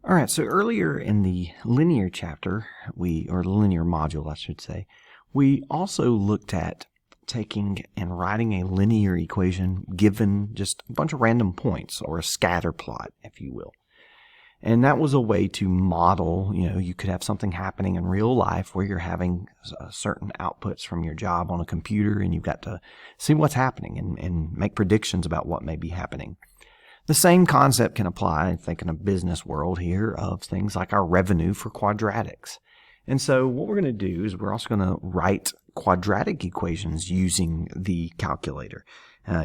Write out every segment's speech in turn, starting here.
All right, so earlier in the linear chapter, or the linear module, I should say, we also looked at taking and writing a linear equation given just a bunch of random points, or a scatter plot, if you will. And that was a way to model, you could have something happening in real life where you're having certain outputs from your job on a computer, and you've got to see what's happening and make predictions about what may be happening. The same concept can apply, I think, in a business world here of things like our revenue for quadratics. And so what we're going to do is we're also going to write quadratic equations using the calculator,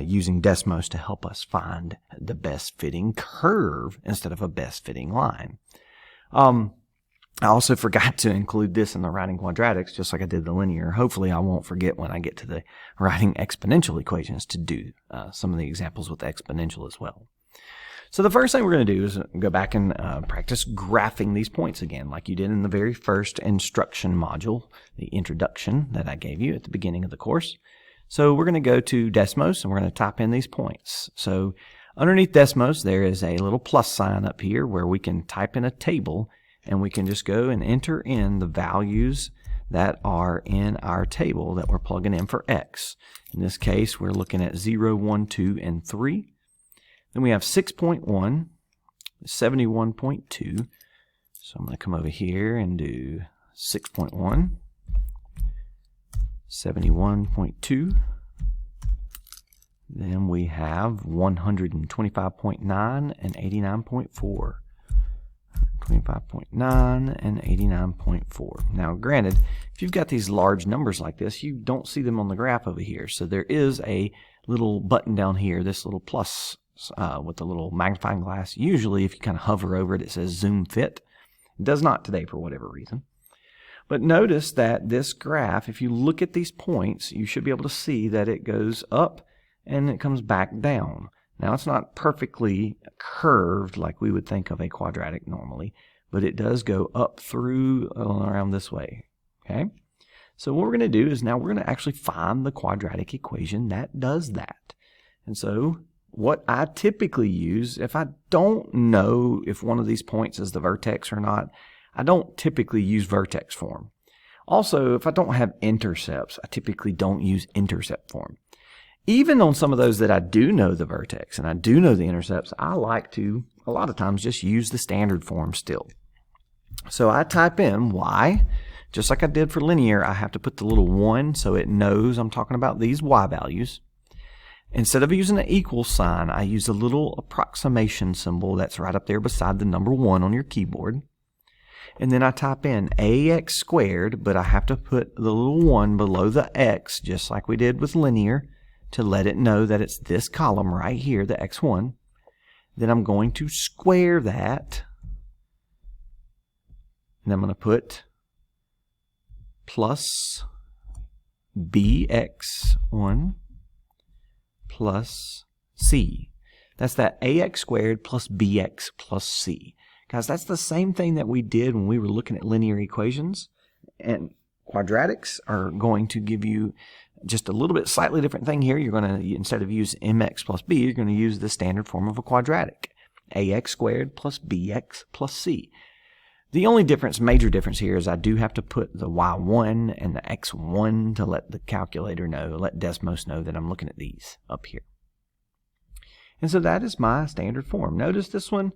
using Desmos to help us find the best fitting curve instead of a best fitting line. I also forgot to include this in the writing quadratics, just like I did the linear. Hopefully I won't forget when I get to the writing exponential equations to do some of the examples with exponential as well. So the first thing we're going to do is go back and practice graphing these points again, like you did in the very first instruction module, the introduction that I gave you at the beginning of the course. So we're going to go to Desmos and we're going to type in these points. So underneath Desmos, there is a little plus sign up here where we can type in a table, and we can just go and enter in the values that are in our table that we're plugging in for x. In this case, we're looking at 0, 1, 2, and 3. Then we have 6.1, 71.2. So I'm going to come over here and do 6.1, 71.2. Then we have 125.9 and 89.4. 25.9 and 89.4. Now, granted, if you've got these large numbers like this, you don't see them on the graph over here. So there is a little button down here, this little plus with a little magnifying glass. Usually, if you kind of hover over it, it says zoom fit. It does not today for whatever reason. But notice that this graph, if you look at these points, you should be able to see that it goes up and it comes back down. Now, it's not perfectly curved like we would think of a quadratic normally, but it does go up through around this way. Okay? So what we're going to do is now we're going to actually find the quadratic equation that does that. And so what I typically use, if I don't know if one of these points is the vertex or not, I don't typically use vertex form. Also, if I don't have intercepts, I typically don't use intercept form. Even on some of those that I do know the vertex and I do know the intercepts, I like to, a lot of times, just use the standard form still. So I type in y, just like I did for linear. I have to put the little 1 so it knows I'm talking about these y values. Instead of using an equal sign, I use a little approximation symbol that's right up there beside the number 1 on your keyboard. And then I type in ax squared, but I have to put the little 1 below the x, just like we did with linear, to let it know that it's this column right here, the x1. Then I'm going to square that. And I'm going to put plus bx1 plus c. That's that ax squared plus bx plus c. Guys, that's the same thing that we did when we were looking at linear equations. And quadratics are going to give you just a little bit slightly different thing here. You're going to, instead of use mx plus b, you're going to use the standard form of a quadratic. Ax squared plus bx plus c. The only difference, major difference here, is I do have to put the y1 and the x1 to let the calculator know, let Desmos know that I'm looking at these up here. And so that is my standard form. Notice this one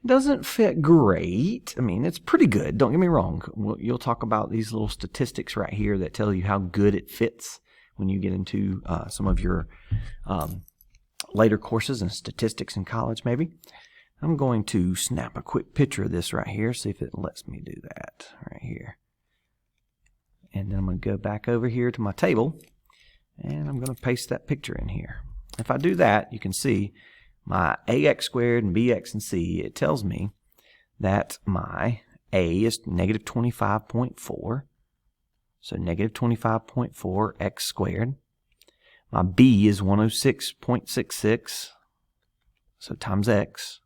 doesn't fit great. I mean, it's pretty good. Don't get me wrong. You'll talk about these little statistics right here that tell you how good it fits when you get into some of your later courses in statistics in college, maybe. I'm going to snap a quick picture of this right here, see if it lets me do that right here. And then I'm going to go back over here to my table, and I'm going to paste that picture in here. If I do that, you can see my ax squared and bx and c. It tells me that my a is negative 25.4, so negative 25.4 x squared. My b is 106.66, so times x.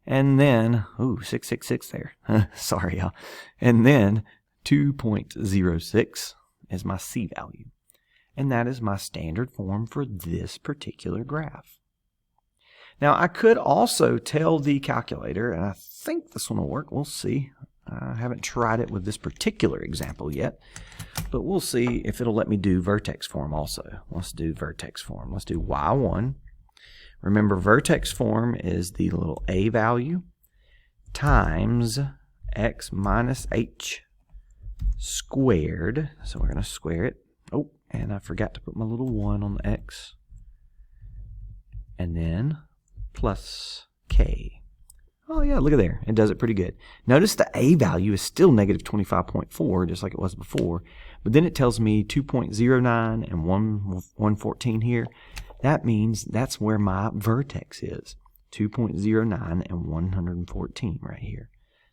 And then, 666 there. Sorry, y'all. And then 2.06 is my c value. And that is my standard form for this particular graph. Now, I could also tell the calculator, and I think this one will work. We'll see. I haven't tried it with this particular example yet, but we'll see if it'll let me do vertex form also. Let's do vertex form. Let's do y1. Remember, vertex form is the little a value times x minus h squared. So we're going to square it. Oh, and I forgot to put my little 1 on the x. And then plus k. Oh yeah, look at there. It does it pretty good. Notice the a value is still negative 25.4, just like it was before. But then it tells me 2.09 and 114 here. That means that's where my vertex is. 2.09 and 114 right here.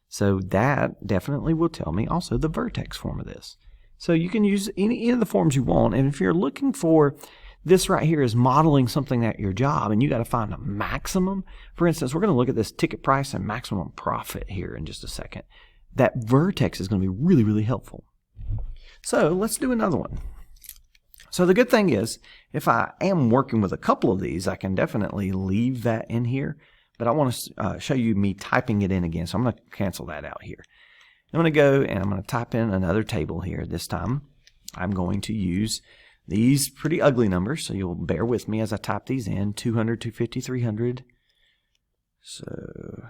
So that definitely will tell me also the vertex form of this. So you can use any of the forms you want. And if you're looking for this right here is modeling something at your job, and you got to find a maximum. For instance, we're going to look at this ticket price and maximum profit here in just a second. That vertex is going to be really, really helpful. So let's do another one. So the good thing is, if I am working with a couple of these, I can definitely leave that in here. But I want to show you me typing it in again. So I'm going to cancel that out here. I'm going to go and I'm going to type in another table here. This time I'm going to use these pretty ugly numbers, so you'll bear with me as I type these in. 200, 250, 300. So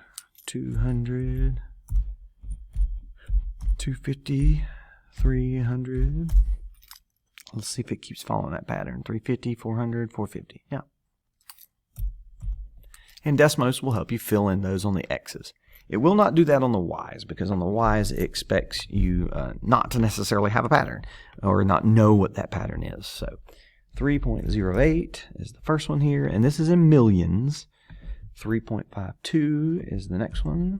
200, 250, 300. Let's see if it keeps following that pattern. 350, 400, 450. Yeah. And Desmos will help you fill in those on the x's. It will not do that on the y's, because on the y's it expects you not to necessarily have a pattern or not know what that pattern is. So 3.08 is the first one here, and this is in millions. 3.52 is the next one.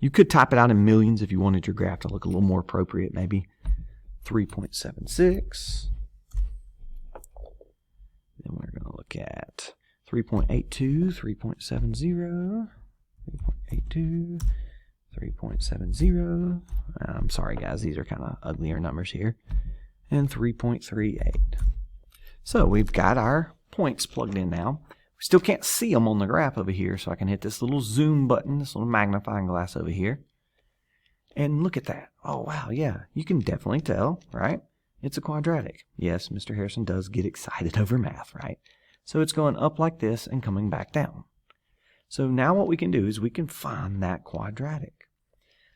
You could type it out in millions if you wanted your graph to look a little more appropriate, maybe. 3.76. Then we're going to look at 3.82, 3.70. 3.82, 3.70. I'm sorry, guys. These are kind of uglier numbers here. And 3.38. So we've got our points plugged in now. We still can't see them on the graph over here, so I can hit this little zoom button, this little magnifying glass over here. And look at that. Oh, wow, yeah. You can definitely tell, right? It's a quadratic. Yes, Mr. Harrison does get excited over math, right? So it's going up like this and coming back down. So now what we can do is we can find that quadratic.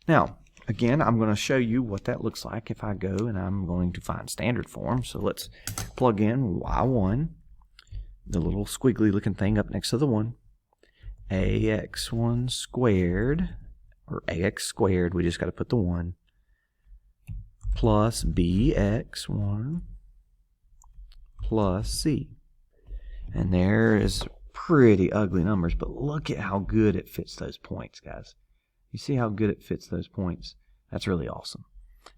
Now, again, I'm going to show you what that looks like if I go and I'm going to find standard form. So let's plug in y1, the little squiggly looking thing up next to the 1, ax1 squared, or ax squared, we just got to put the 1, plus bx1 plus c. And there is pretty ugly numbers, but look at how good it fits those points, guys. You see how good it fits those points? That's really awesome.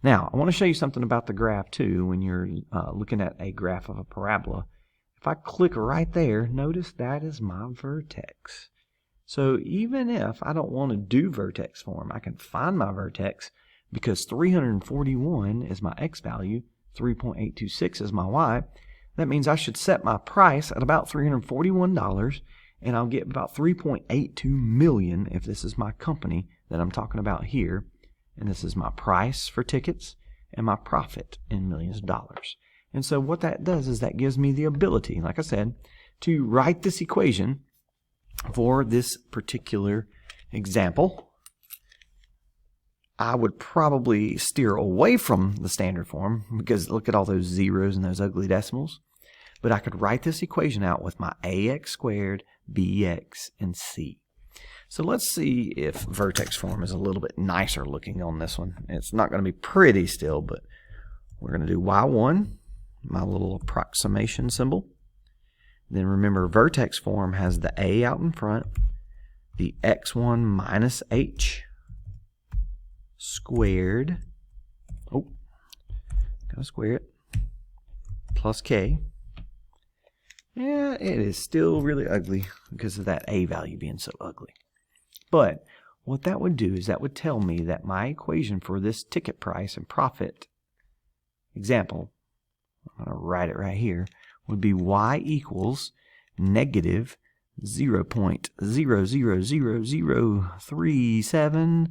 Now, I want to show you something about the graph too when you're looking at a graph of a parabola. If I click right there, notice that is my vertex. So even if I don't want to do vertex form, I can find my vertex because 341 is my x value, 3.826 is my y. That means I should set my price at about $341, and I'll get about 3.82 million if this is my company that I'm talking about here. And this is my price for tickets and my profit in millions of dollars. And so what that does is that gives me the ability, like I said, to write this equation for this particular example. I would probably steer away from the standard form because look at all those zeros and those ugly decimals. But I could write this equation out with my ax squared, bx, and c. So let's see if vertex form is a little bit nicer looking on this one. It's not going to be pretty still, but we're going to do y1, my little approximation symbol. Then remember, vertex form has the a out in front, the x1 minus h squared, gotta square it, plus k. Yeah, it is still really ugly because of that a value being so ugly. But what that would do is that would tell me that my equation for this ticket price and profit example, I'm going to write it right here, would be y equals negative 0.000037.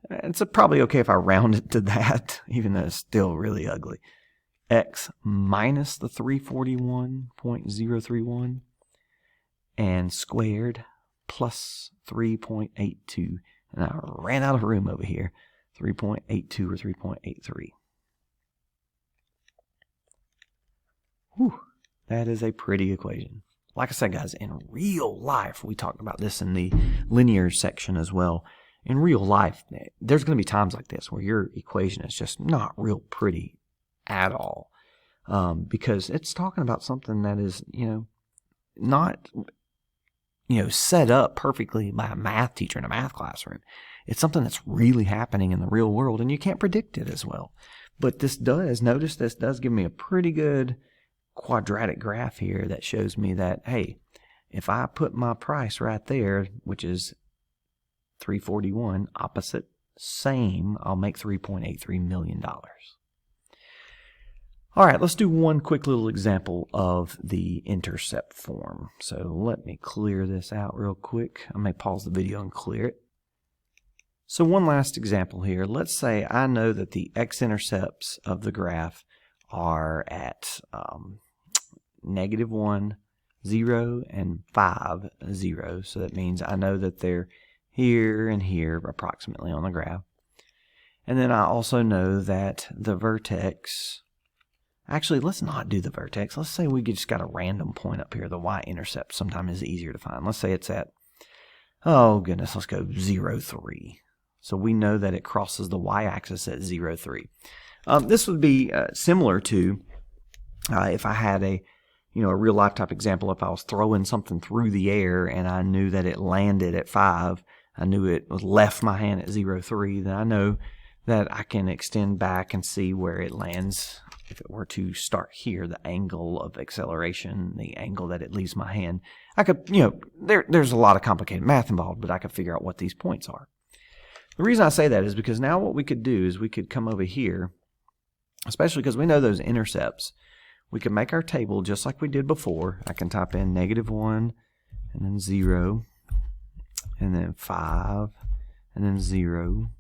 It's probably okay if I round it to that, even though it's still really ugly. X minus the 341.031 and squared plus 3.82. And I ran out of room over here. 3.82 or 3.83. Whew, that is a pretty equation. Like I said, guys, in real life, we talked about this in the linear section as well. In real life, there's going to be times like this where your equation is just not real pretty at all, because it's talking about something that is, not, set up perfectly by a math teacher in a math classroom. It's something that's really happening in the real world, and you can't predict it as well. But this does give me a pretty good quadratic graph here that shows me that, hey, if I put my price right there, which is 341, opposite, same, I'll make $3.83 million. All right, let's do one quick little example of the intercept form. So let me clear this out real quick. I may pause the video and clear it. So one last example here. Let's say I know that the x-intercepts of the graph are at -1, 0, and 5, 0. So that means I know that they're here and here approximately on the graph. And then I also know that the vertex, actually let's not do the vertex. Let's say we just got a random point up here. The y-intercept sometimes is easier to find. Let's say it's at, oh goodness, let's go 0, 3. So we know that it crosses the y-axis at 0, 3. This would be similar to if I had a real life type example. If I was throwing something through the air and I knew that it landed at 5, I knew it left my hand at 0, 3, then I know that I can extend back and see where it lands. If it were to start here, the angle of acceleration, the angle that it leaves my hand, I could, there's a lot of complicated math involved, but I could figure out what these points are. The reason I say that is because now what we could do is we could come over here, especially because we know those intercepts. We could make our table just like we did before. I can type in -1, and then 0, and then 5, and then 0,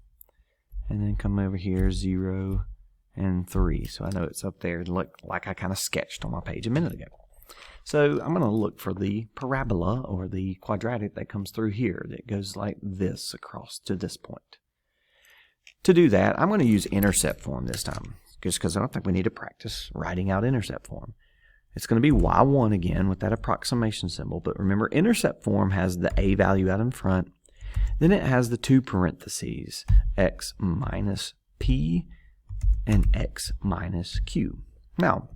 and then come over here, 0, and 3. So I know it's up there, like I kind of sketched on my page a minute ago. So I'm going to look for the parabola or the quadratic that comes through here that goes like this across to this point. To do that, I'm going to use intercept form this time, just because I don't think we need to practice writing out intercept form. It's going to be y1 again with that approximation symbol, but remember intercept form has the a value out in front, then it has the two parentheses, x minus p and x minus q. Now,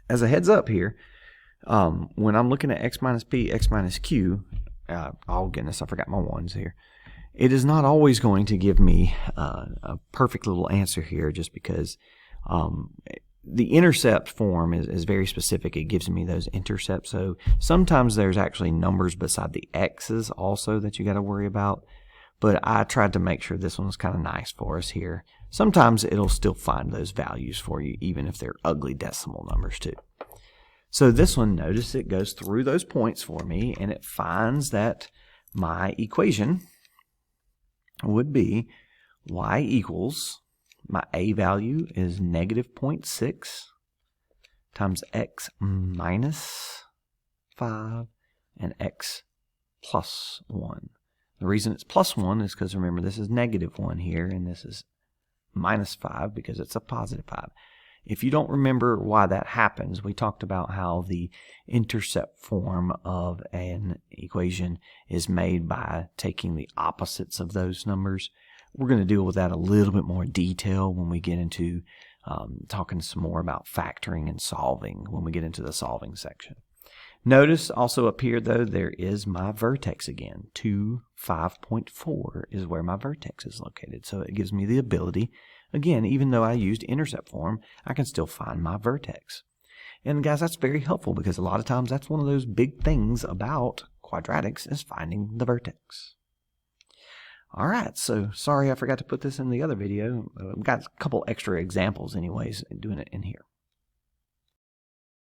as a heads up here, when I'm looking at x minus p, x minus q, oh goodness, I forgot my ones here. It is not always going to give me a perfect little answer here, just because the intercept form is very specific. It gives me those intercepts. So sometimes there's actually numbers beside the x's also that you got to worry about. But I tried to make sure this one's kind of nice for us here. Sometimes it'll still find those values for you, even if they're ugly decimal numbers too. So this one, notice it goes through those points for me, and it finds that my equation would be y equals, my a value is -0.6 times x minus 5 and x plus 1. The reason it's plus 1 is because, remember, this is -1 here, and this is minus 5 because it's a positive 5. If you don't remember why that happens, we talked about how the intercept form of an equation is made by taking the opposites of those numbers. We're going to deal with that a little bit more detail when we get into talking some more about factoring and solving when we get into the solving section. Notice also up here, though, there is my vertex again. 2, 5.4 is where my vertex is located. So it gives me the ability, again, even though I used intercept form, I can still find my vertex. And guys, that's very helpful because a lot of times that's one of those big things about quadratics is finding the vertex. All right, so sorry I forgot to put this in the other video. I've got a couple extra examples anyways doing it in here.